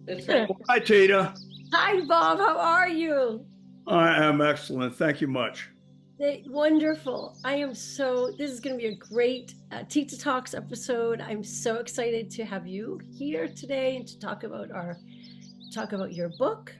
That's right. Hi, Tita. Hi, Bob. How are you? I am excellent. Thank you much. Wonderful. This is going to be a great TITA Talks episode. I'm so excited to have you here today and to talk about your book.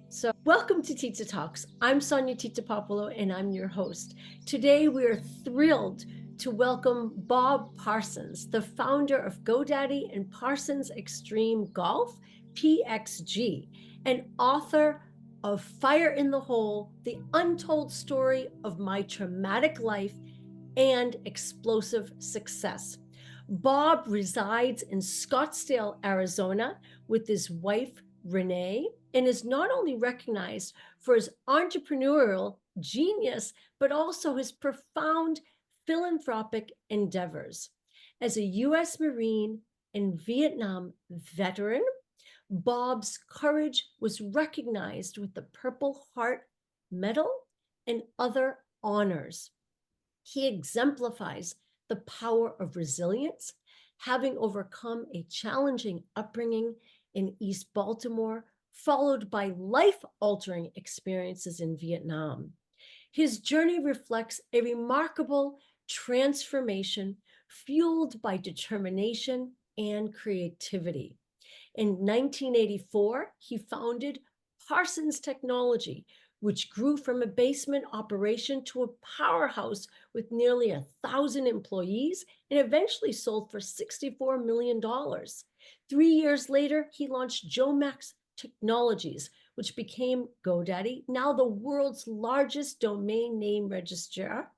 So, welcome to TITA Talks. I'm Sonia Tita Puopolo and I'm your host. Today, we are thrilled to welcome Bob Parsons, the founder of GoDaddy and Parsons Extreme Golf, PXG, and author of Fire in the Hole, the untold story of my traumatic life and explosive success. Bob resides in Scottsdale, Arizona, with his wife, Renee, and is not only recognized for his entrepreneurial genius, but also his profound philanthropic endeavors. As a U.S. Marine and Vietnam veteran, Bob's courage was recognized with the Purple Heart Medal and other honors. He exemplifies the power of resilience, having overcome a challenging upbringing in East Baltimore, followed by life-altering experiences in Vietnam. His journey reflects a remarkable transformation fueled by determination and creativity. In 1984, he founded Parsons Technology, which grew from a basement operation to a powerhouse with nearly 1,000 employees and eventually sold for $64 million. 3 years later, he launched Jomax Technologies, which became GoDaddy, now the world's largest domain name registrar,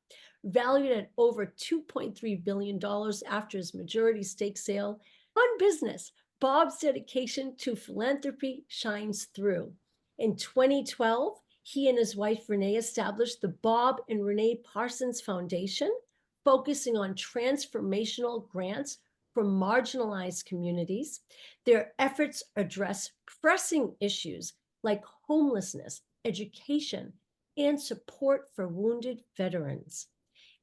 valued at over $2.3 billion after his majority stake sale. On business, Bob's dedication to philanthropy shines through. In 2012, he and his wife Renee established the Bob and Renee Parsons Foundation, focusing on transformational grants for marginalized communities. Their efforts address pressing issues like homelessness, education, and support for wounded veterans.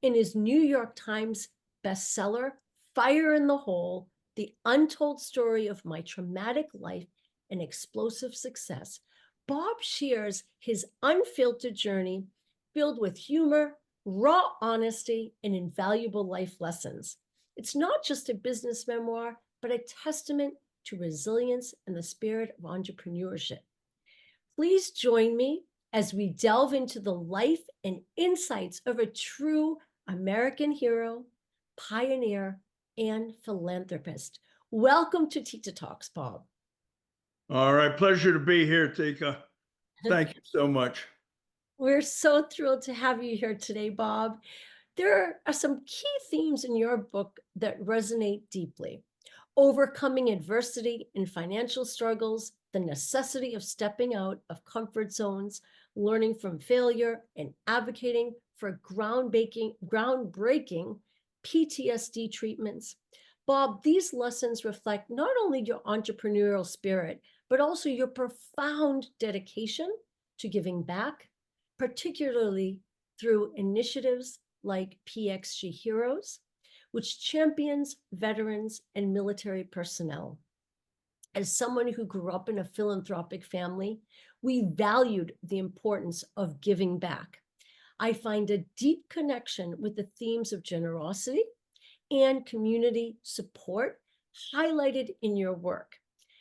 In his New York Times bestseller, Fire in the Hole, the untold story of my traumatic life and explosive success, Bob shares his unfiltered journey filled with humor, raw honesty, and invaluable life lessons. It's not just a business memoir, but a testament to resilience and the spirit of entrepreneurship. Please join me as we delve into the life and insights of a true American hero, pioneer, and philanthropist. Welcome to TITA Talks, Bob. All right. Pleasure to be here, Tika. Thank you so much. We're so thrilled to have you here today, Bob. There are some key themes in your book that resonate deeply. Overcoming adversity and financial struggles, the necessity of stepping out of comfort zones, learning from failure, and advocating for groundbreaking PTSD treatments. Bob, these lessons reflect not only your entrepreneurial spirit, but also your profound dedication to giving back, particularly through initiatives like PXG Heroes, which champions veterans and military personnel. As someone who grew up in a philanthropic family, we valued the importance of giving back. I find a deep connection with the themes of generosity and community support highlighted in your work.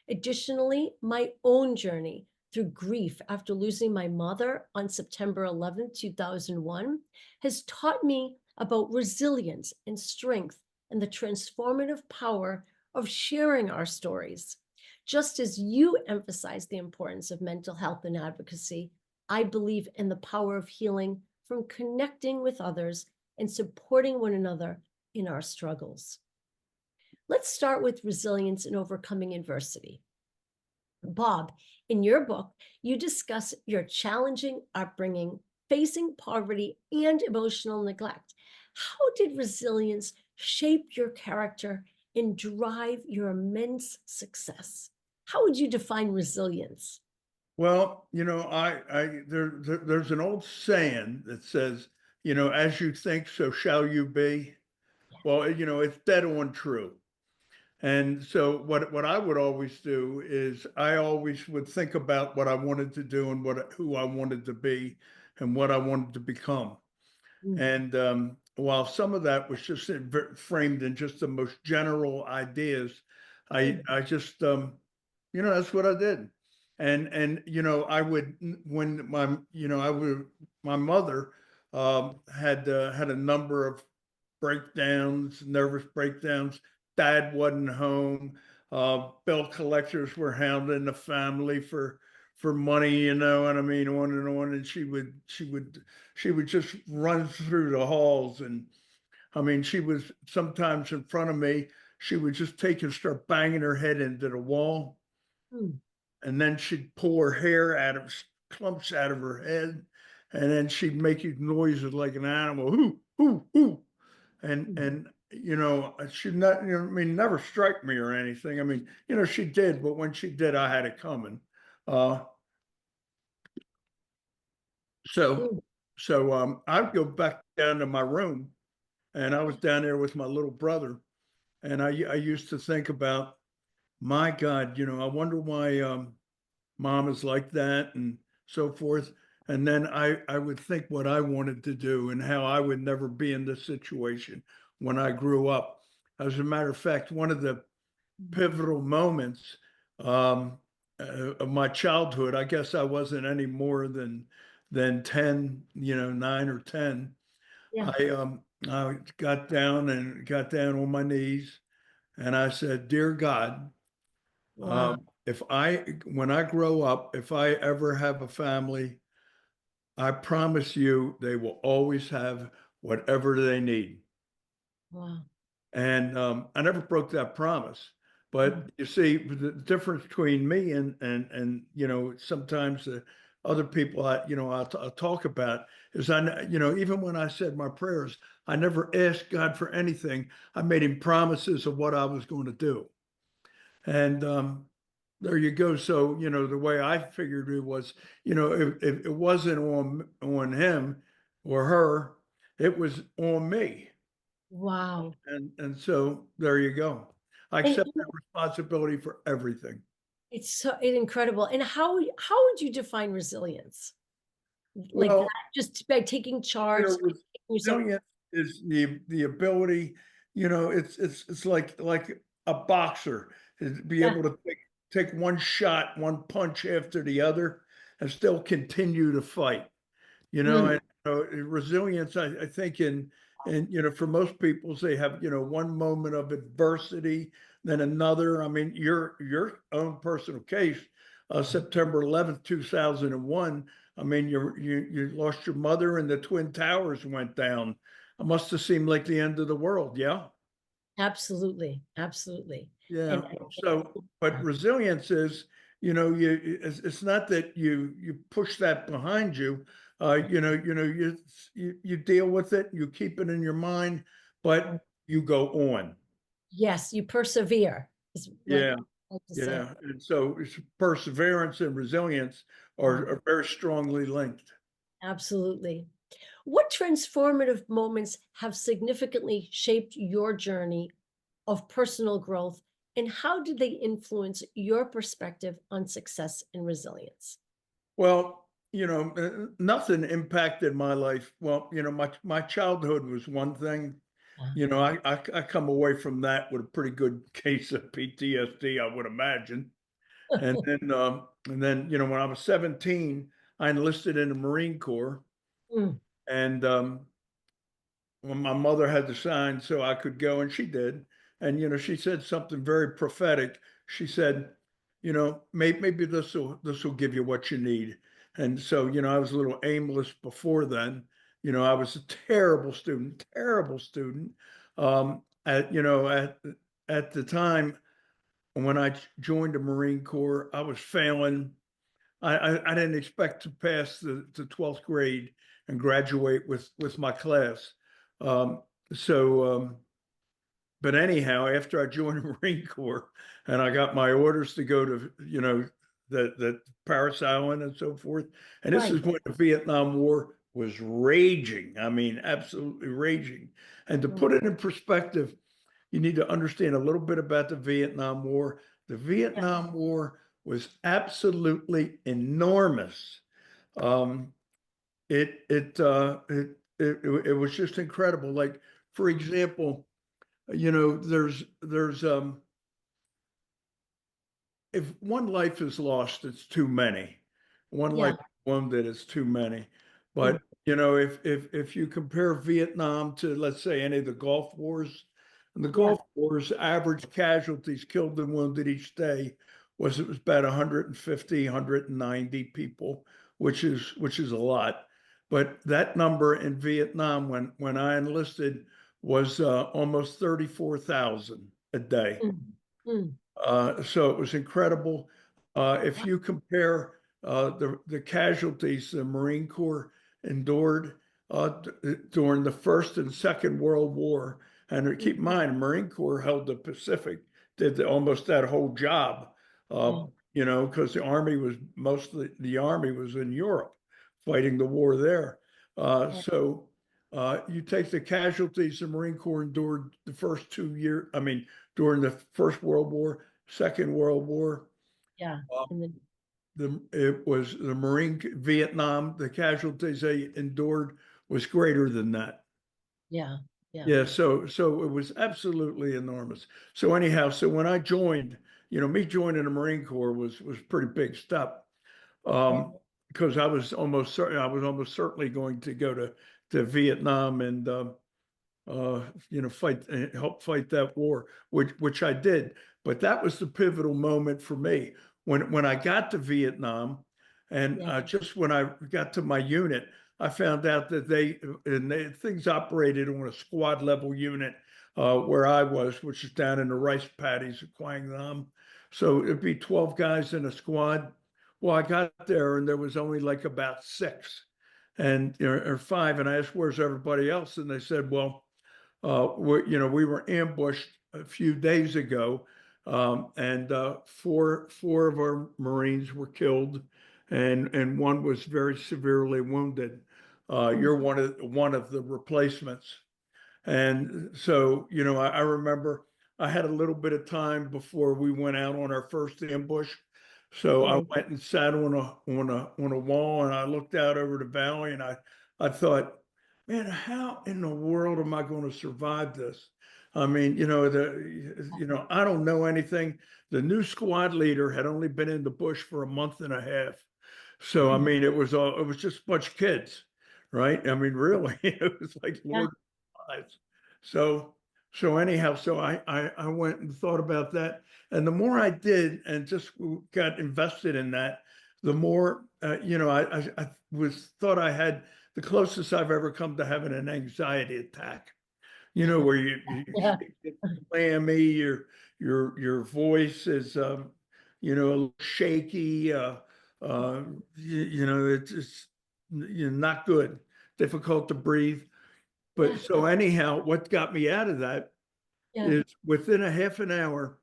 Additionally, my own journey through grief after losing my mother on September 11, 2001, has taught me about resilience and strength and the transformative power of sharing our stories. Just as you emphasize the importance of mental health and advocacy, I believe in the power of healing from connecting with others and supporting one another in our struggles. Let's start with resilience and overcoming adversity. Bob, in your book, you discuss your challenging upbringing, facing poverty and emotional neglect. How did resilience shape your character and drive your immense success? How would you define resilience? Well, there's an old saying that says, as you think, so shall you be. Well, it's dead on true. And so what I would always do is I always would think about what I wanted to do and who I wanted to be and what I wanted to become. Mm, And while some of that was just framed in just the most general ideas, mm, I just that's what I did. And I would when my I would my mother had a number of breakdowns, nervous breakdowns. Dad wasn't home. Bill collectors were hounding the family for money, and I mean, on and on. And she would just run through the halls, and I mean, she was sometimes in front of me. She would just take and start banging her head into the wall, mm, and then she'd pull her hair out of clumps out of her head, and then she'd make noises like an animal, hoo hoo hoo, and mm. and she not I mean never strike me or anything. I mean she did, but when she did, I had it coming. Uh, so Mm. I'd go back down to my room, and I was down there with my little brother, and I used to think about, my God, I wonder why mom is like that and so forth. And then I would think what I wanted to do and how I would never be in this situation when I grew up. As a matter of fact, one of the pivotal moments um, of my childhood, I guess I wasn't any more than 10, 9 or 10. Yeah. I got down on my knees, and I said, "Dear God, Wow. if when I grow up, if I ever have a family, I promise you they will always have whatever they need." Wow. And I never broke that promise. Mm. But you see, the difference between me and sometimes the other people I talk about is even when I said my prayers, I never asked God for anything. I made him promises of what I was going to do. And there you go. So, the way I figured it was, if it wasn't on him or her, it was on me. Wow. And so there you go. I And accept that responsibility for everything. it's incredible. And how would you define resilience? Like that, Well, just by taking charge, like taking yourself. resilience is the ability, it's like a boxer is be Yeah. able to take one shot, one punch after the other and still continue to fight. Mm. And resilience, I think and for most people, they have one moment of adversity, then another. I mean, your own personal case, September 11th, 2001. I mean, you lost your mother, and the Twin Towers went down. It must have seemed like the end of the world. Yeah. Absolutely. Absolutely. Yeah. And So, but resilience is, it's not that you push that behind you. You deal with it, you keep it in your mind, but you go on. yes, you persevere is what Yeah. I like to say. Yeah. And so perseverance and resilience Yeah, are very strongly linked. absolutely. What transformative moments have significantly shaped your journey of personal growth, and how did they influence your perspective on success and resilience? Well, nothing impacted my life. Well, my childhood was one thing. I come away from that with a pretty good case of PTSD, I would imagine. And then, when I was 17, I enlisted in the Marine Corps, Mm, and when my mother had to sign so I could go, and she did. And she said something very prophetic. She said, maybe this will give you what you need. And so, I was a little aimless before then. I was a terrible student, terrible student. At the time when I joined the Marine Corps, I was failing. I didn't expect to pass the 12th grade and graduate with my class. Um, so, but anyhow, after I joined the Marine Corps and I got my orders to go to, the Paris Island and so forth, and this right. is when the Vietnam War was raging. I mean, absolutely raging. And to Mm, put it in perspective, you need to understand a little bit about the Vietnam War. The Yeah. Vietnam War was absolutely enormous. Um, it was just incredible. Like, for example, there's if one life is lost, it's too many. One Yeah. life wounded is too many. Mm, But if you compare Vietnam to, let's say, any of the Gulf Wars, in the yeah. Gulf Wars, average casualties killed and wounded each day it was about 150, 190 people, which is a lot. But that number in Vietnam when I enlisted was almost 34,000 a day. Mm, mm. So it was incredible. If Wow. you compare the casualties the Marine Corps endured during the First and Second World War, and keep in Mm, mind, Marine Corps held the Pacific, did almost that whole job, mm, because the Army was in Europe fighting the war there. yeah. You take the casualties the Marine Corps endured the first 2 years, I mean, during the First World War, Second World War. Yeah. Uh, And then, it was the Marine Vietnam, the casualties they endured was greater than that. yeah. Yeah. Yeah, so it was absolutely enormous. So anyhow, so when I joined, me joining the Marine Corps was pretty big step. Yeah. Because I was almost certainly going to go to Vietnam and help fight that war, which I did. But that was the pivotal moment for me when I got to Vietnam, and Yeah. just when I got to my unit, I found out that things operated on a squad level unit where I was, which is down in the rice paddies of Quang Nam. So it'd be 12 guys in a squad. Well, I got there and there was only like about six and or five, and I asked, "Where's everybody else?" And they said, "Well, we were ambushed a few days ago, and four of our Marines were killed, and one was very severely wounded. Mm, You're one of the replacements." And so, I remember I had a little bit of time before we went out on our first ambush. So I mm, went and sat on a wall and I looked out over the valley and I thought, man, how in the world am I going to survive this? I mean, I don't know anything. The new squad leader had only been in the bush for a month and a half. So I mm. mean, it was just a bunch of kids, right? I mean, really, it was like Yeah. Lord lives. So so anyhow, so I went and thought about that, and the more I did and just got invested in that, the more I was thought I had the closest I've ever come to having an anxiety attack. Where you Yeah. get clammy, your voice is a little shaky, it's just not good, difficult to breathe. Yeah. But so anyhow, what got me out of that Yeah. is within a half an hour,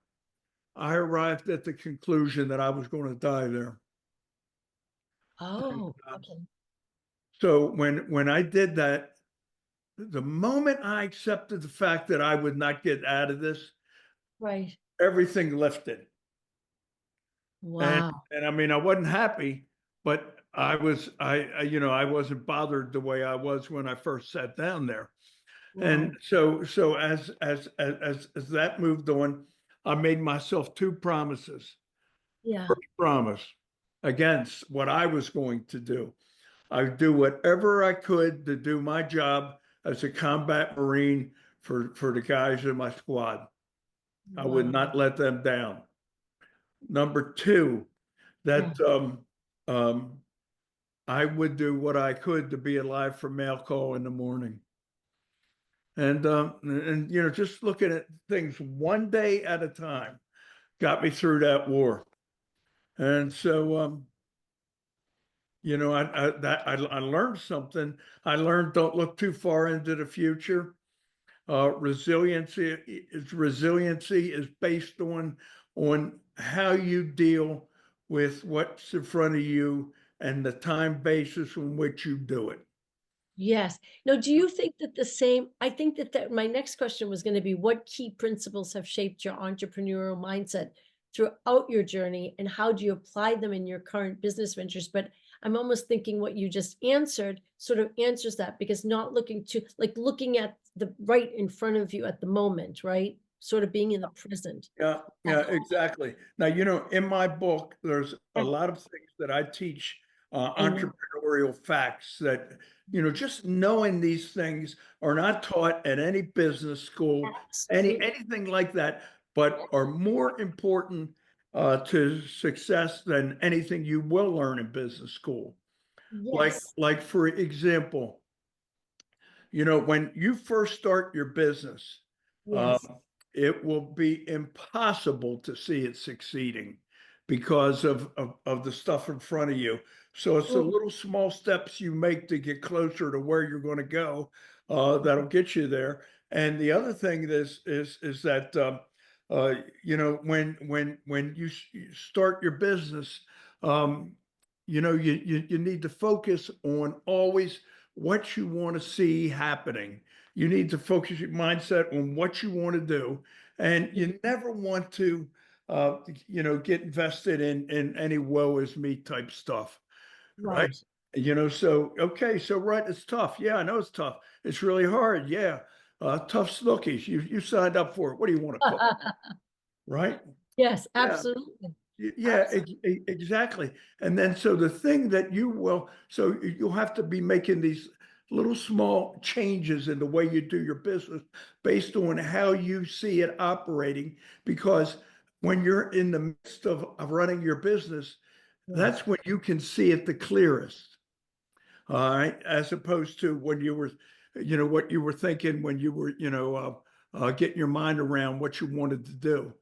I arrived at the conclusion that I was going to die there. And, Oh, okay. so when I did that, the moment I accepted the fact that I would not get out of this, Right. everything lifted. And Wow. and I mean, I wasn't happy, but I wasn't bothered the way I was when I first sat down there. Wow. And so as that moved on, I made myself two promises. Yeah. First promise against what I was going to do. I'd do whatever I could to do my job as a combat Marine for the guys in my squad. I would Wow. not let them down. Number two, Yeah. that um, I would do what I could to be alive for mail call in the morning. And just looking at things one day at a time got me through that war. And so I learned something. I learned don't look too far into the future. Resiliency is based on how you deal with what's in front of you and the time basis on which you do it. Yes. Now, do you think that the same I think that my next question was gonna be what key principles have shaped your entrepreneurial mindset throughout your journey, and how do you apply them in your current business ventures? But I'm almost thinking what you just answered sort of answers that, because not looking to like, looking at the right in front of you at the moment, right? Sort of being in the present. Yeah, That yeah, exactly. Now, in my book, there's a Yeah. lot of things that I teach Mhm. entrepreneurial facts that, just knowing these things are not taught at any business school, Absolutely. anything like that, but are more important to success than anything you will learn in business school. Yes. Like for example, when you first start your business, um, Yes. it will be impossible to see it succeeding because of the stuff in front of you. So it's the Mm. little small steps you make to get closer to where you're going to go that'll get you there. And the other thing is that when you start your business, um, you need to focus on always what you want to see happening. You need to focus your mindset on what you want to do, and you never want to, get invested in any woe is me type stuff, right? Right. So okay, so right, it's tough. Yeah, I know it's tough. It's really hard. Yeah, tough snookies. You signed up for it. What do you want to cook? Right? Yes, Yeah. absolutely. Yeah, Absolutely. exactly. And then so the thing that you'll have to be making these little small changes in the way you do your business based on how you see it operating. Because when you're in the midst of running your business, Yes. that's when you can see it the clearest. All right, as opposed to when what you were thinking when you were, getting your mind around what you wanted to do,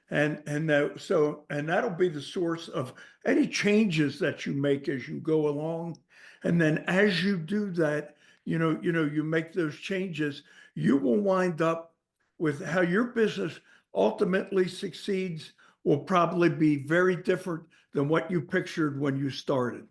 and that'll be the source of any changes that you make as you go along, and then as you do that, you make those changes, you will wind up with how your business ultimately succeeds will probably be very different than what you pictured when you started.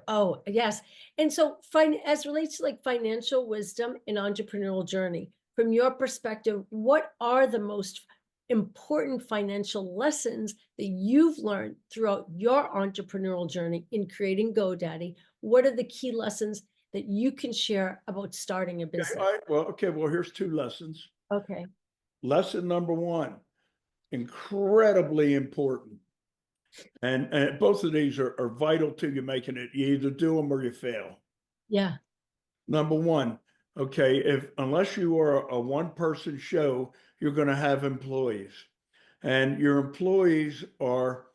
Oh, yes. And so as relates to like financial wisdom and entrepreneurial journey, from your perspective, what are the most important financial lessons that you've learned throughout your entrepreneurial journey in creating GoDaddy? What are the key lessons that you can share about starting a Okay, business? all right. Well, okay. Well, here's two lessons. Okay. Lesson number one, incredibly important. And both of these are vital to you making it. You either do them or you fail. Yeah. Number one, okay, if unless you are a one-person show, you're going to have employees, and your employees are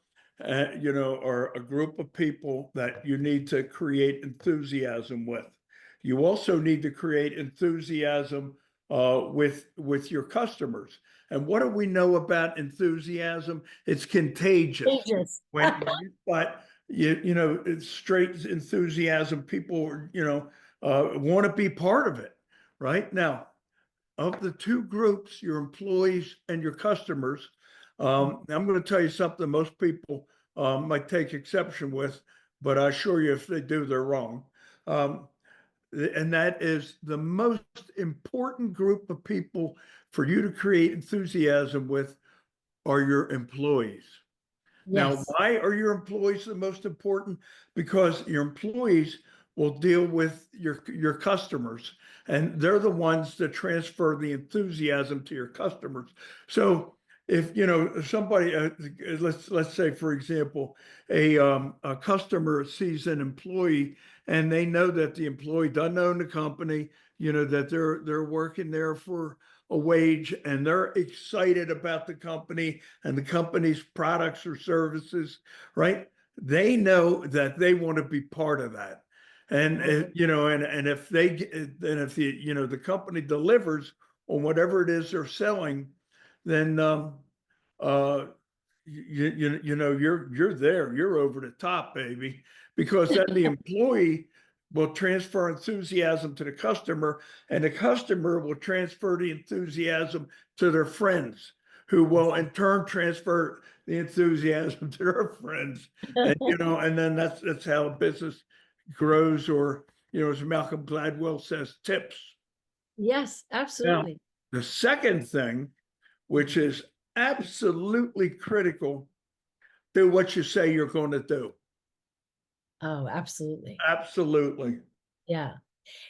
a group of people that you need to create enthusiasm with. You also need to create enthusiasm with your customers. And what do we know about enthusiasm? It's contagious. Ages. When you got it's straight enthusiasm, people want to be part of it, right? Now, of the two groups, your employees and your customers, I'm going to tell you something most people might take exception with, but I assure you, if they do, they're wrong. Um, and that is the most important group of people for you to create enthusiasm with are your employees. Now, Yes. why are your employees the most important? Because your employees will deal with your customers, and they're the ones that transfer the enthusiasm to your customers. So if somebody, let's say for example, a customer sees an employee and they know that the employee doesn't own the company, that they're working there for a wage, and they're excited about the company and the company's products or services, right? They know that they want to be part of that. And and if the company delivers on whatever it is they're selling, then uh you're there, you're over the top, baby, because then the employee will transfer enthusiasm to the customer, and the customer will transfer the enthusiasm to their friends, who will in turn transfer the enthusiasm to their friends, and then that's how a business grows, or as Malcolm Gladwell says, tips. Yes, Now, absolutely. the second thing, which is absolutely critical, do what you say you're going to do. Oh, absolutely. Absolutely. Yeah.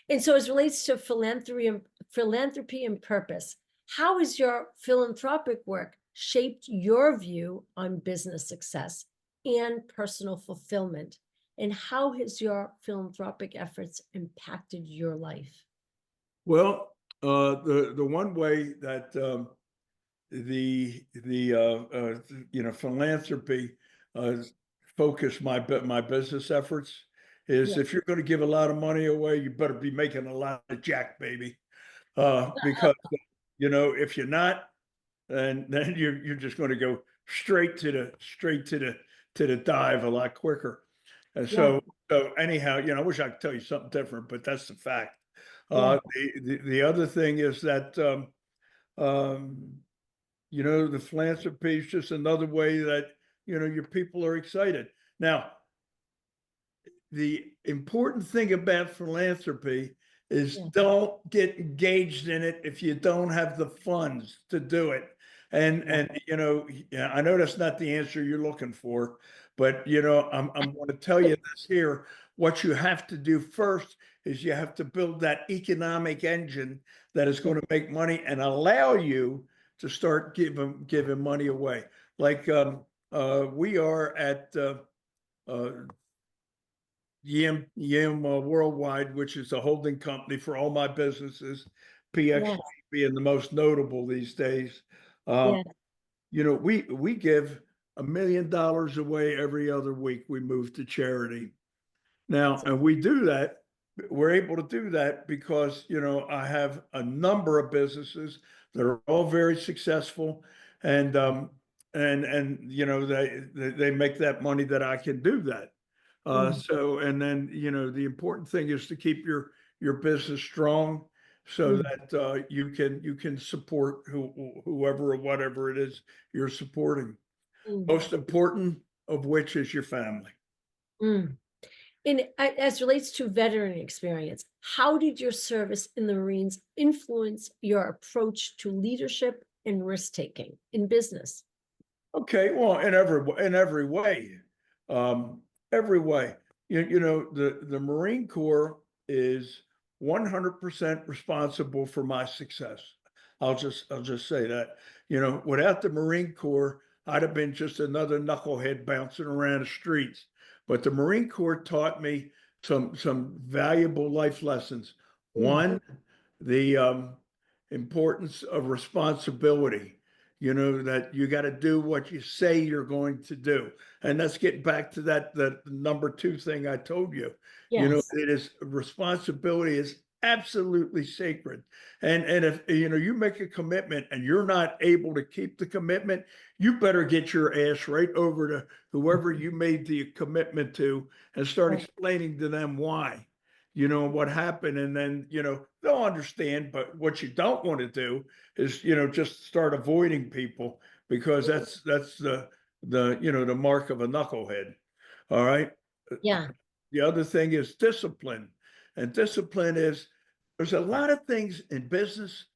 And so as it relates to philanthropy and purpose, how has your philanthropic work shaped your view on business success and personal fulfillment? And how has your philanthropic efforts impacted your life? Well, the one way that philanthropy uh, focus my business efforts is, Yeah. if you're going to give a lot of money away, you better be making a lot of jack, baby. Because if you're not, then you're just going to go straight to the dive a lot quicker. And Yeah. so anyhow, I wish I could tell you something different, but that's the fact. Yeah. The other thing is that um, the philanthropy is just another way that your people are excited. Now, the important thing about philanthropy is, Yeah. don't get engaged in it if you don't have the funds to do it. And Yeah. yeah, I know that's not the answer you're looking for, but I'm going to tell you this here. What you have to do first is you have to build that economic engine that is going to make money and allow you to start giving money away. Like we are at uh, Yam Worldwide, which is a holding company for all my businesses, PXG Yes. being the most notable these days. Um, Yes. we give $1 million away every other week. We move to charity now, and we do that. We're able to do that because I have a number of businesses that are all very successful, and they make that money that I can do that. Mm. And then the important thing is to keep your business strong, so Mm. that you can support whoever or whatever it is you're supporting. Mm. Most important of which is your family. Mm. And as relates to veteran experience, how did your service in the Marines influence your approach to leadership and risk taking in business? Okay, well, in every way, um, every way. The Marine Corps is 100% responsible for my success. I'll just say that. Without the Marine Corps, I'd have been just another knucklehead bouncing around the streets. But the Marine Corps taught me some valuable life lessons. Mm. One, the importance of responsibility, that you got to do what you say you're going to do. And let's get back to that number two thing I told you. Yes. It is, responsibility is absolutely sacred. And if you make a commitment and you're not able to keep the commitment, you better get your ass right over to whoever you made the commitment to and start Right. explaining to them why, what happened. And then they'll understand. But what you don't want to do is just start avoiding people, because that's the mark of a knucklehead. All right. Yeah. The other thing is discipline. And discipline is, there's a lot of things in business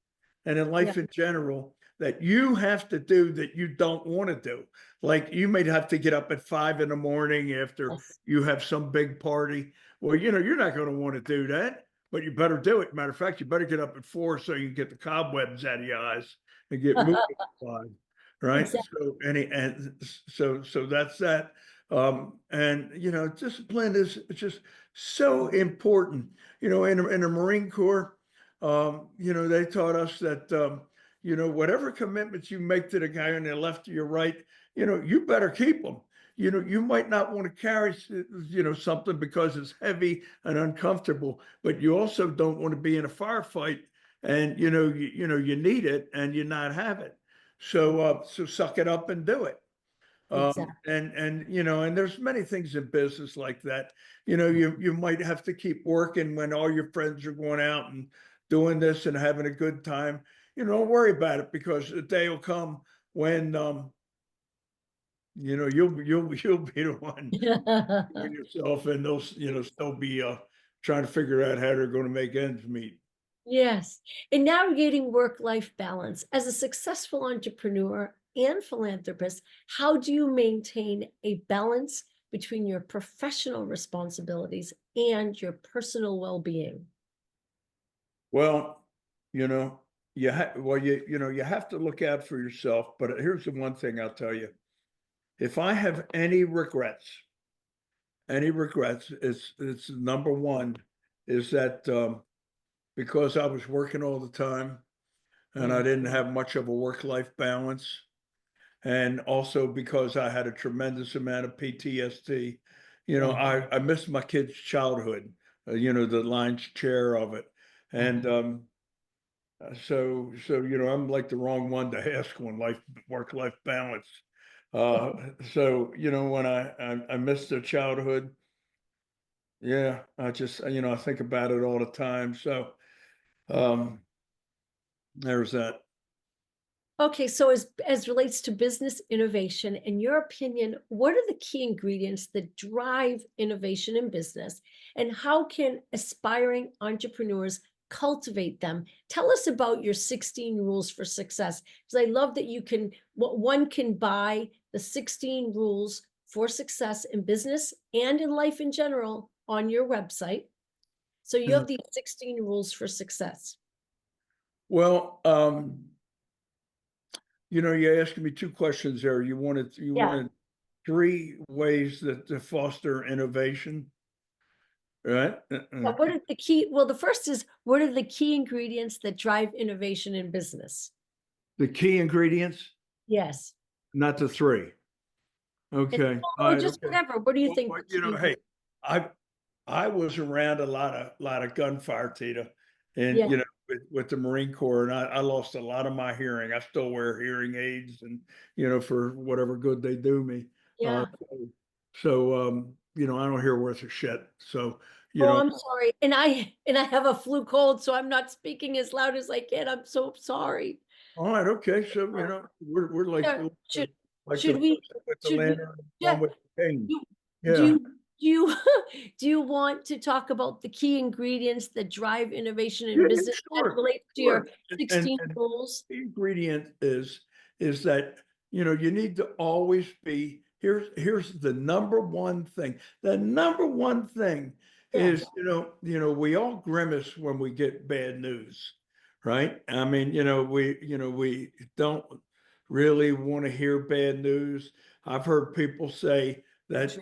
and in Yeah. life in general that you have to do that you don't want to do. Like, you may have to get up at 5 in the morning after Yes. you have some big party. Well, you're not going to want to do that, but you better do it. Matter of fact, you better get up at 4 so you can get the cobwebs out of your eyes and get moving at 5. Right. Exactly. So that's that. And discipline is just so important. In the Marine Corps, they taught us that whatever commitments you make to the guy on your left or your right, you better keep them. You might not want to carry something because it's heavy and uncomfortable, but you also don't want to be in a firefight and you need it and you not have it. So suck it up and do it. Exactly. And there's many things in business like that. You might have to keep working when all your friends are going out and doing this and having a good time. Don't worry about it, because the day will come when you'll be the one doing yourself, and they'll still be trying to figure out how they're going to make ends meet. Yes. In navigating work-life balance, as a successful entrepreneur and philanthropist, how do you maintain a balance between your professional responsibilities and your personal well-being? Well, you know, you have to look out for yourself. But here's the one thing I'll tell you: if I have any regrets, it's number one is that because I was working all the time and I didn't have much of a work-life balance, and also because I had a tremendous amount of PTSD. I missed my kid's childhood, the lion's share of it. And I'm like the wrong one to ask on work-life balance. When I missed their childhood, yeah, I think about it all the time. So um, there's that. Okay, so as relates to business innovation, in your opinion, what are the key ingredients that drive innovation in business, and how can aspiring entrepreneurs cultivate them? Tell us about your 16 rules for success, because I love that one can buy the 16 rules for success in business and in life in general on your website. So you have these 16 rules for success. Well, you're asking me two questions there. You wanted three ways to foster innovation, right? What are the key? Well, the first is, what are the key ingredients that drive innovation in business? The key ingredients, Yes. not the three. Okay. All Or right. just Okay. whatever. What do you think? Hey, I was around a lot of gunfire, Tita, and Yeah. with the Marine Corps, and I lost a lot of my hearing. I still wear hearing aids, and for whatever good they do me. Yeah. I don't hear worth a shit. So Oh, I'm sorry. And I have a flu cold, so I'm not speaking as loud as I can. I'm so sorry. all right, okay. So we're like Sure. Should like the should we with the should we lantern, one yeah. with the cane. You, do Yeah. you do you do you want to talk about the key ingredients that drive innovation in Yeah, business as sure, relates to your sure. 16 And rules? the ingredient is that you need to always be here's the number one thing. The number one thing Yes. is we all grimace when we get bad news, right? I mean, we don't really want to hear bad news. I've heard people say that,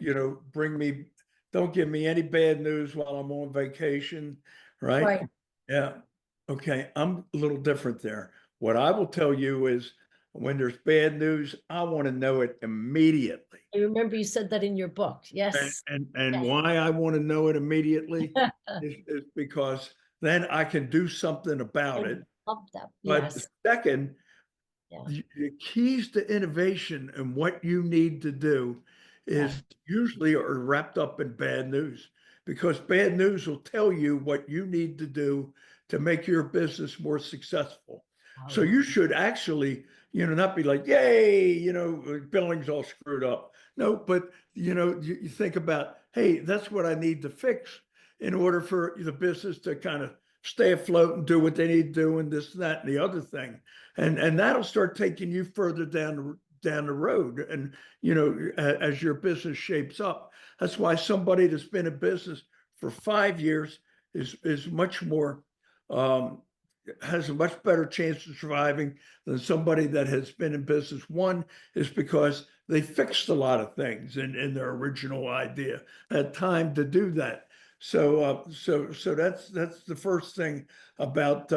don't give me any bad news while I'm on vacation, right? Right. Yeah. Okay. I'm a little different there. What I will tell you is when there's bad news, I want to know it immediately. I remember you said that in your book. Yes. And Yes. why I want to know it immediately is because then I can do something I about it. love that. But Yes. second, Yeah. the keys to innovation and what you need to do is usually are wrapped up in bad news, because bad news will tell you what you need to do to make your business more successful. So you should actually, not be like, yay, billing's all screwed up. No, but you think about, hey, that's what I need to fix in order for the business to kind of stay afloat and do what they need to do, and this, that, and the other thing. And that'll start taking you further down the road. And as your business shapes up, that's why somebody that's been in business for 5 years is much more has a much better chance of surviving than somebody that has been in business. One is because they fixed a lot of things in their original idea, had time to do that. So that's the first thing about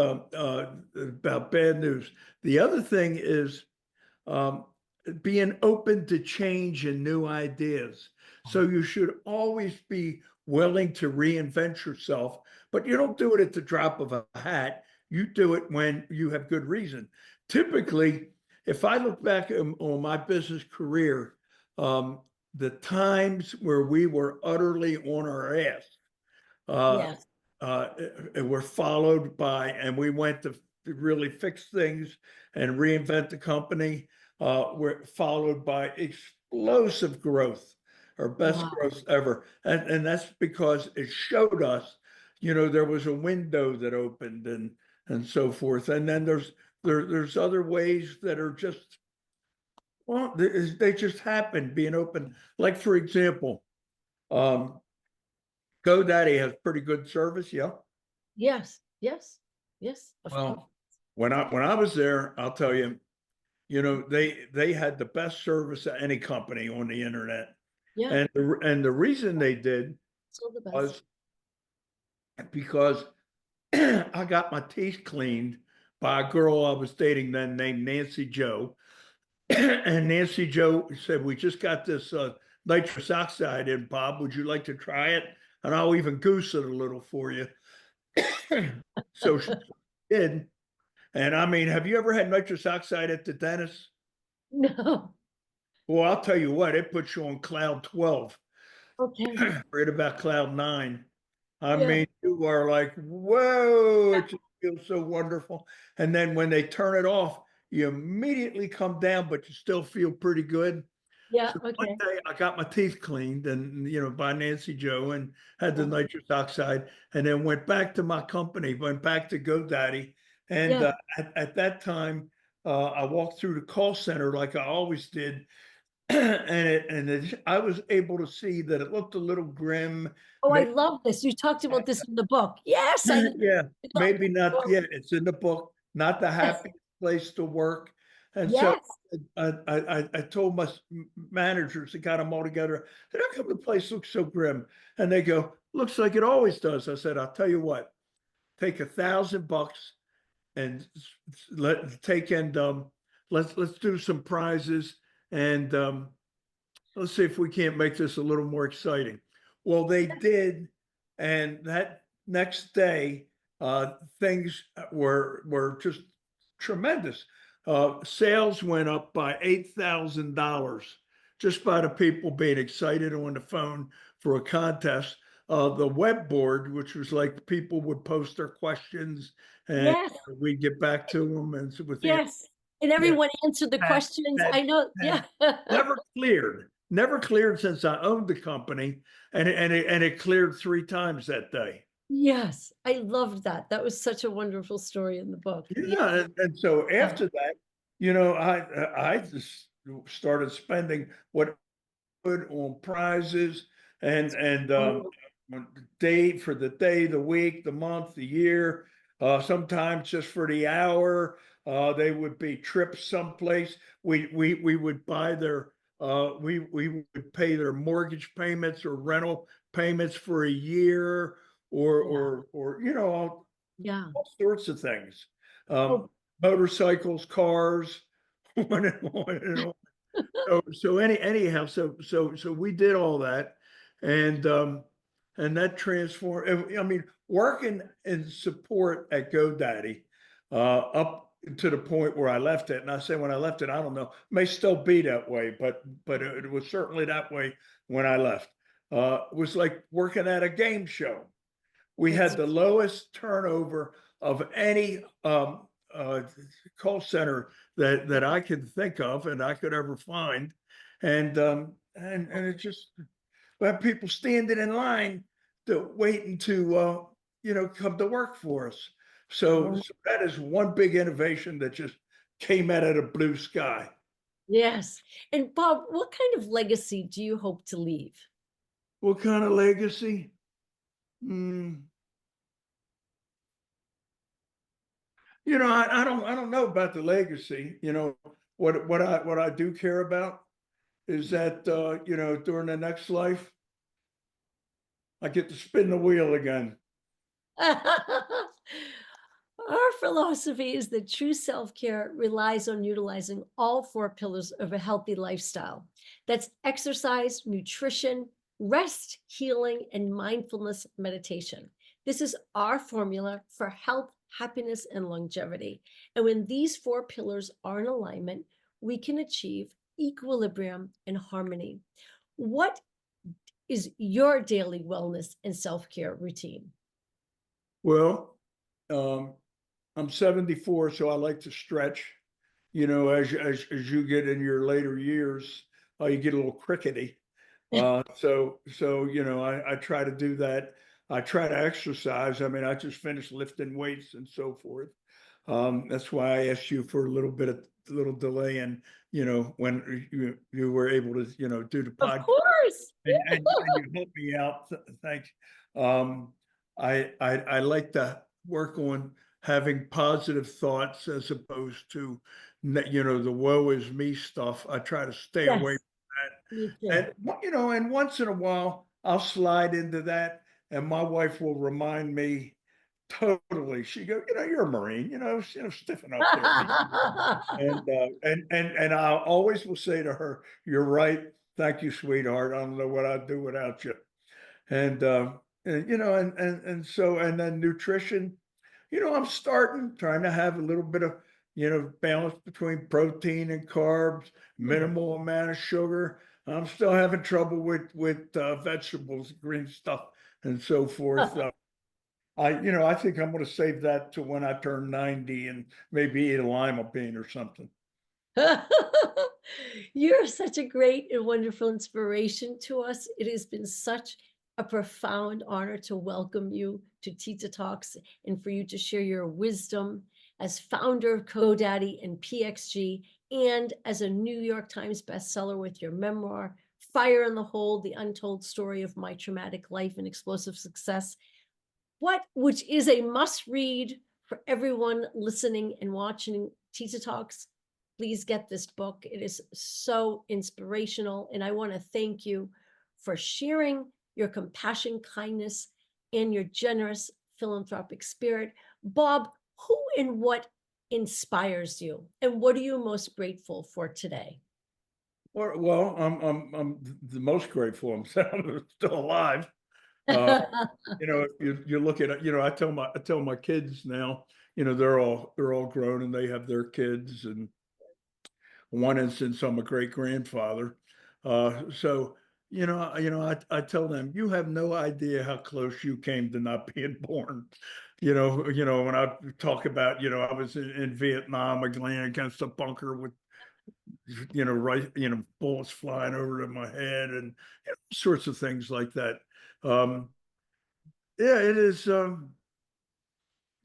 bad news. The other thing is um, being open to change and new ideas. So you should always be willing to reinvent yourself, but you don't do it at the drop of a hat. You do it when you have good reason. Typically, if I look back on my business career, the times where we were utterly on our ass, uh, Yes. were followed by, and we went to really fix things and reinvent the company, were followed by explosive growth, our best Wow. growth ever. And that's because it showed us there was a window that opened and so forth. And then there's other ways that are just, well, they just happen being open. Like, for example, um, GoDaddy has pretty good service. Yeah. Yes, yes, yes, of course. Well, when I was there, I'll tell you, they had the best service of any company on the internet. Yeah, And the reason they did still the best. was because I got my teeth cleaned by a girl I was dating then named Nancy Joe. And Nancy Joe said, "We just got this nitrous oxide in, Bob. Would you like to try it? And I'll even goose it a little for you." So she did. And I mean, have you ever had nitrous oxide at the dentist? No. Well, I'll tell you what, it puts you on cloud 12, Okay. right about cloud 9. I Yeah. mean, you are like, whoa, it just feels so wonderful. And then when they turn it off, you immediately come down, but you still feel pretty good. Yeah. So one Okay. day I got my teeth cleaned and, by Nancy Joe, and had the Yeah. nitrous oxide, and then went back to my company, went back to GoDaddy. And Yeah. at that time, I walked through the call center like I always did. I was able to see that it looked a little grim. Oh, I love this. You talked about this in the book. Yes, I love Yeah, maybe the not book. yet. It's in the book, not the Yes. happiest place to work. And so Yes. I told my managers that got them all together, I said, "How come the place looks so grim?" And they go, "Looks like it always does." I said, "I'll tell you what, take $1,000 and let take and let's do some prizes, and let's see if we can't make this a little more exciting." Well, they did, and that next day, things were just tremendous. Sales went up by $8,000 just by the people being excited on the phone for a contest. The web board, which was like people would post their questions, and Yes. we'd get back to them, and so with the Yes. And yeah, everyone answered the had questions. had I know. had Yeah. never cleared since I owned the company, and it cleared 3 times that day. Yes. I loved that. That was such a wonderful story in the book. Yeah. Yeah, and so Yeah. after that, I just started spending what I could on prizes, and Oh, date for the day, the week, the month, the year, sometimes just for the hour. They would be trips someplace. We would buy their we would pay their mortgage payments or rental payments for a year, or yeah. all Yeah. sorts of things. Oh, Motorcycles, cars, on and on and on. Anyhow, so we did all that, and that transformed. I mean, working in support at GoDaddy, up to the point where I left it. And I say when I left it, I don't know, may still be that way, but it was certainly that way when I left. It was like working at a game show. We that's had the lowest turnover of any uh, call center that I could think of and I could ever find, and it just, we have people standing in line to waiting to come to work for us. So, oh, so that is one big innovation that just came out of the blue sky. yes. And Bob, what kind of legacy do you hope to leave? What kind of legacy? Hmm. I don't know about the legacy. What I do care about is that during the next life I get to spin the wheel again. Our philosophy is that true self care relies on utilizing all 4 pillars of a healthy lifestyle. That's exercise, nutrition, rest, healing, and mindfulness meditation. This is our formula for health, happiness, and longevity. And when these 4 pillars are in alignment, we can achieve equilibrium and harmony. What is your daily wellness and self care routine? Well, um, I'm 74, so I like to stretch. As you get in your later years, you get a little crickety. So I try to do that. I try to exercise. I mean, I just finished lifting weights and so forth. That's why I asked you for a little delay in, when you were able to, do the Of podcast, course. and you helped me out. Thanks. Um, I like to work on having positive thoughts as opposed to, the woe is me stuff. I try to stay away Yes, from me that. too. And once in a while, I'll slide into that, and my wife will remind me totally. She go, you're a Marine, stiffen up there. And I always will say to her, "You're right. Thank you, sweetheart. I don't know what I'd do without you." And then nutrition. I'm trying to have a little bit of balance between protein and carbs, minimal amount of sugar. I'm still having trouble with vegetables, green stuff, and so forth. I think I'm going to save that to when I turn 90 and maybe eat a lima bean or something. You're such a great and wonderful inspiration to us. It has been such a profound honor to welcome you to Tita Talks and for you to share your wisdom as founder of GoDaddy and PXG and as a New York Times bestseller with your memoir, Fire in the Hold, the untold story of my traumatic life and explosive success, which is a must read for everyone listening and watching Tita Talks. Please get this book. It is so inspirational. And I want to thank you for sharing your compassion, kindness, and your generous philanthropic spirit. Bob, who and what inspires you? And what are you most grateful for today? Well, I'm the most grateful I'm still alive. Uh, if you look at it, I tell my kids now, they're all grown and they have their kids, and one instance I'm a great grandfather. So I tell them, you have no idea how close you came to not being born. When I talk about, I was in Vietnam, laying against a bunker with right, bullets flying over to my head, and sorts of things like that. Yeah, it is. Yeah,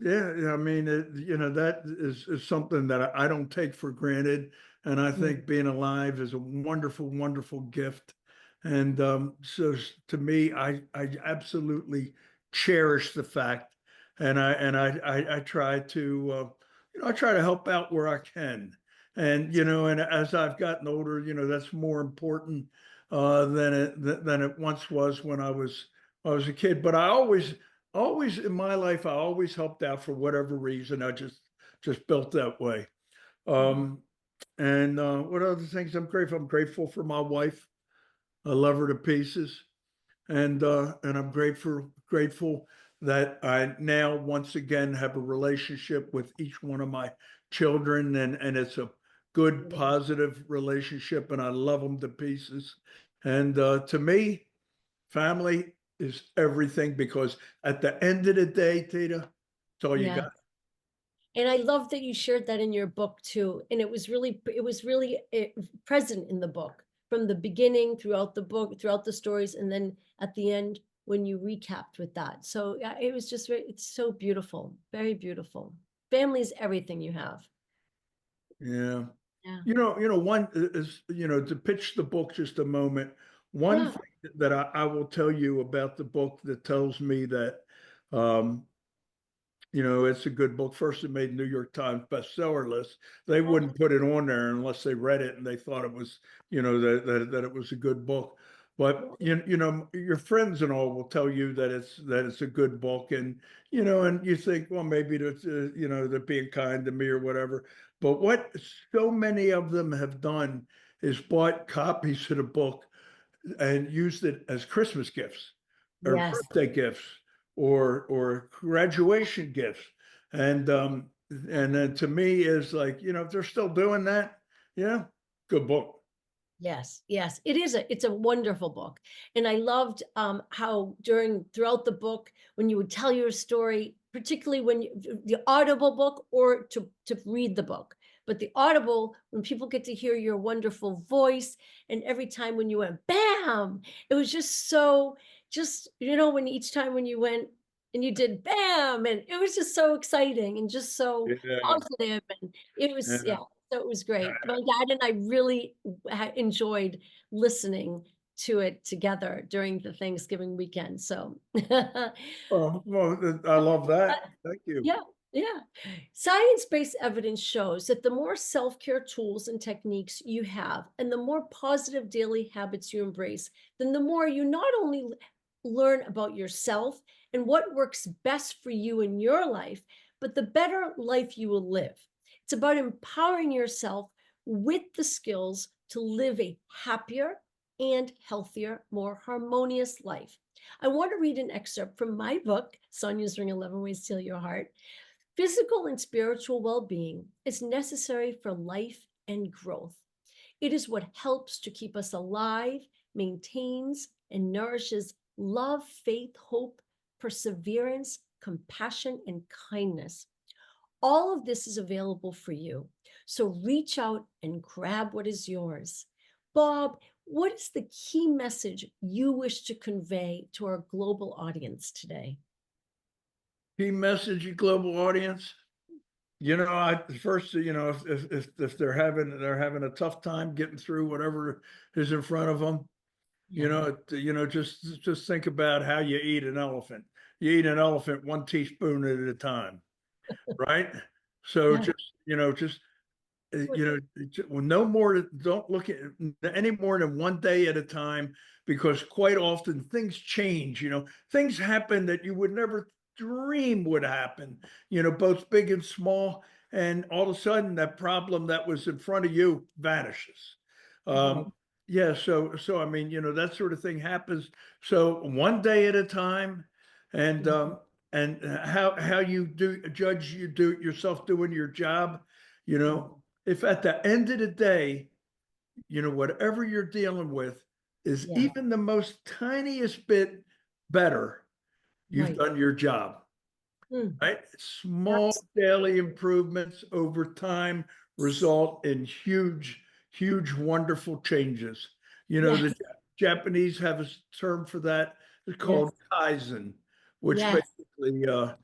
I mean, that is something that I don't take for granted, and I Mm, think being alive is a wonderful, wonderful gift. And so to me, I absolutely cherish the fact, and I try to I try to help out where I can, and as I've gotten older, that's more important than it once was when I was a kid. But I always in my life, I always helped out for whatever reason. I just built that way. mm, Um, and what other things I'm grateful? I'm grateful for my wife. I love her to pieces, and I'm grateful that I now once again have a relationship with each one of my children, and it's a good, mm. positive relationship, and I love them to pieces. And to me, family is everything, because at the end of the day, Tita, it's all you Yeah. got. And I love that you shared that in your book too. And it was really present in the book from the beginning, throughout the book, throughout the stories, and then at the end when you recapped with that. So yeah, it was just it's so beautiful, very beautiful. Family is everything you have. Yeah. Yeah. One is, to pitch the book just a moment. One Yeah. thing that I will tell you about the book that tells me that, um, it's a good book. First, it made New York Times bestseller list. They Oh, wouldn't put it on there unless they read it and they thought it was, that it was a good book. But your friends and all will tell you that it's a good book, and you think, well, maybe that's they're being kind to me or whatever. But what so many of them have done is bought copies of the book and used it as Christmas gifts or yes. birthday gifts or graduation gifts. And then to me is like, if they're still doing that, yeah, good book. Yes, yes, it's a wonderful book. And I loved how throughout the book, when you would tell your story, particularly when the audible book or to read the book, but the audible, when people get to hear your wonderful voice, and every time when you went bam, it was just so just, when each time when you went and you did bam, and it was just so exciting and just so Yeah, positive, and it was, yeah. yeah, so it was great. My dad and I really enjoyed listening to it together during the Thanksgiving weekend. So, Oh, well, I love that. Thank you. yeah, yeah. Science-based evidence shows that the more self-care tools and techniques you have, and the more positive daily habits you embrace, then the more you not only learn about yourself and what works best for you in your life, but the better life you will live. It's about empowering yourself with the skills to live a happier and healthier, more harmonious life. I want to read an excerpt from my book, Sonia's Ring 11 Ways to Heal Your Heart. Physical and spiritual well-being is necessary for life and growth. It is what helps to keep us alive, maintains and nourishes love, faith, hope, perseverance, compassion, and kindness. All of this is available for you. So reach out and grab what is yours. Bob, what is the key message you wish to convey to our global audience today? Key message, you global audience. I first, if they're having a tough time getting through whatever is in front of them, Yeah. just think about how you eat an elephant. You eat an elephant one teaspoon at a time, right? So Yeah. well, no more, don't look at any more than one day at a time, because quite often things change, things happen that you would never dream would happen, both big and small. And all of a sudden that problem that was in front of you vanishes. Right. Yeah. So, I mean, that sort of thing happens. So one day at a time. And, Mhm. how you judge you do yourself doing your job, you Mhm. know, if at the end of the day, whatever you're dealing with is Yeah. even the most tiniest bit better, you've Right. done your job, Mm. right? Small Abs- daily improvements over time result in huge, huge, wonderful changes. Yes. The Japanese have a term for that. It's called Yes. kaizen, which Yes. basically I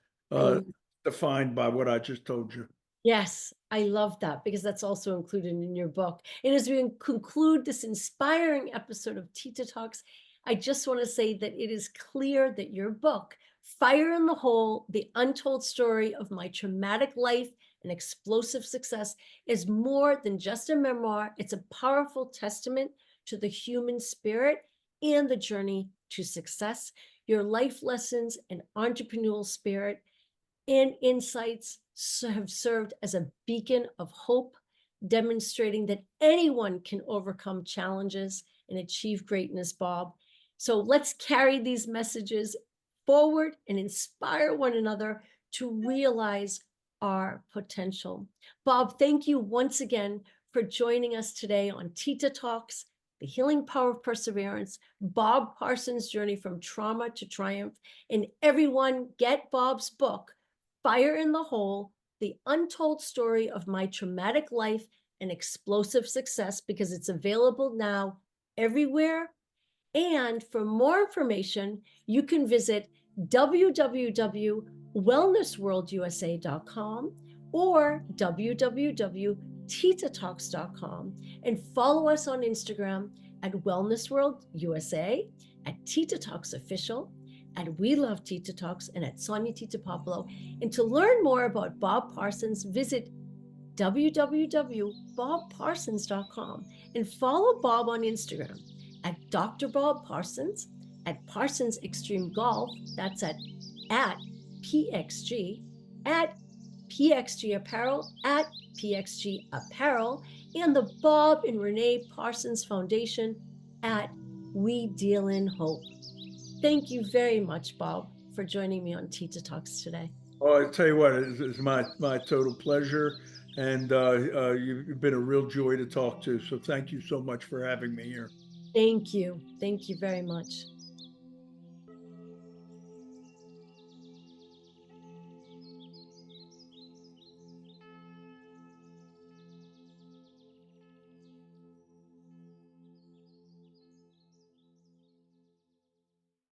defined by what I just told you. Yes, I love that because that's also included in your book. And as we conclude this inspiring episode of Tita Talks, I just want to say that it is clear that your book, Fire in the Hole, The Untold Story of My Traumatic Life and Explosive Success, is more than just a memoir. It's a powerful testament to the human spirit and the journey to success. Your life lessons and entrepreneurial spirit and insights have served as a beacon of hope, demonstrating that anyone can overcome challenges and achieve greatness, Bob. So let's carry these messages forward and inspire one another to realize our potential. Bob, thank you once again for joining us today on Tita Talks, The Healing Power of Perseverance, Bob Parsons' journey from trauma to triumph. And everyone, get Bob's book, Fire in the Hole, The Untold Story of My Traumatic Life and Explosive Success, because it's available now everywhere. And for more information, you can visit www.wellnessworldusa.com or www.titatalks.com, and follow us on Instagram at Wellness World USA, at Tita Talks Official, at We Love Tita Talks, and at Sonia Tita Puopolo. And to learn more about Bob Parsons, visit www.bobparsons.com and follow Bob on Instagram at Dr. Bob Parsons, at Parsons Extreme Golf, that's at PXG, at PXG Apparel, at PXG Apparel, and the Bob and Renee Parsons Foundation at We Deal in Hope. Thank you very much, Bob, for joining me on Tita Talks today. Oh, I tell you what, it's my total pleasure, and you've been a real joy to talk to. So thank you so much for having me here. Thank you. Thank you very much.